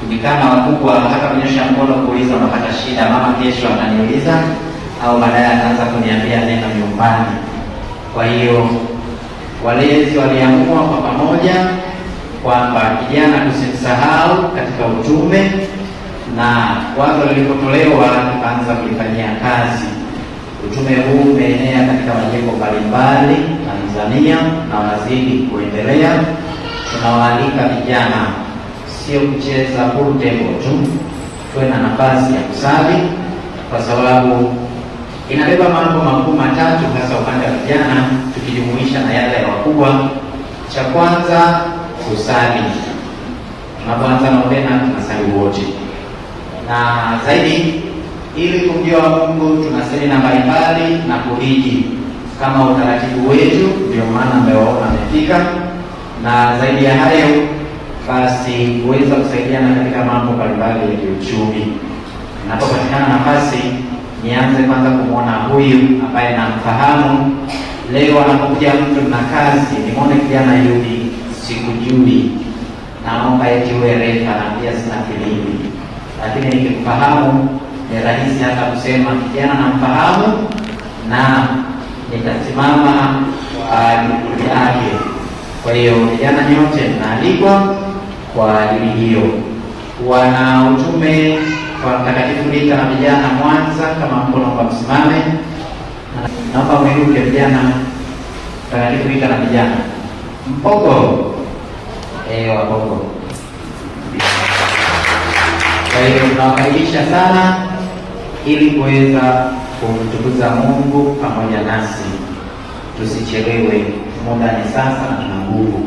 Tukikana wakubwa hata kunyosha mkono kuuliza unapata shida, mama kesho ataniuliza au baadaye ataanza kuniambia neno nyumbani. Kwa hiyo walezi waliamua kwa pamoja kwamba kijana tusimsahau katika utume, na wazo lilipotolewa tukaanza kulifanyia kazi. Utume huu umeenea katika majimbo mbalimbali Tanzania na wanazidi kuendelea. Tunawaalika vijana sio kucheza pool table tu, tuwe na nafasi ya kusali, kwa sababu inabeba mambo makuu matatu hasa upande wa vijana, tukijumuisha na yale ya wakubwa. Cha kwanza, kusali. Tunapoanza novena tunasali wote, na zaidi ili kumjua Mungu tunasali na mbalimbali na kuhiji kama utaratibu wetu, ndio maana mmewaona amefika. Na zaidi ya hayo basi kuweza kusaidiana katika mambo mbalimbali ya kiuchumi. Inapopatikana nafasi, nianze kwanza kumwona huyu ambaye namfahamu. Leo anapokuja mtu na kazi, nimeona kijana yudi sikujui, naomba eti uwe refa, na pia sina filimbi, lakini nikimfahamu ni rahisi hata kusema kijana namfahamu na nitasimama kwa ajili yake. Kwa hiyo vijana nyote mnaalikwa kwa ajili hiyo. Wana utume kwa Mtakatifu Rita na vijana Mwanza, kama mko naomba msimame. Naomba mwinuke vijana Mtakatifu Rita na vijana Mpogo. Wapogo. Kwa hiyo tunawakaribisha sana ili kuweza kumtukuza Mungu pamoja nasi. Tusichelewe, muda ni sasa na tuna nguvu.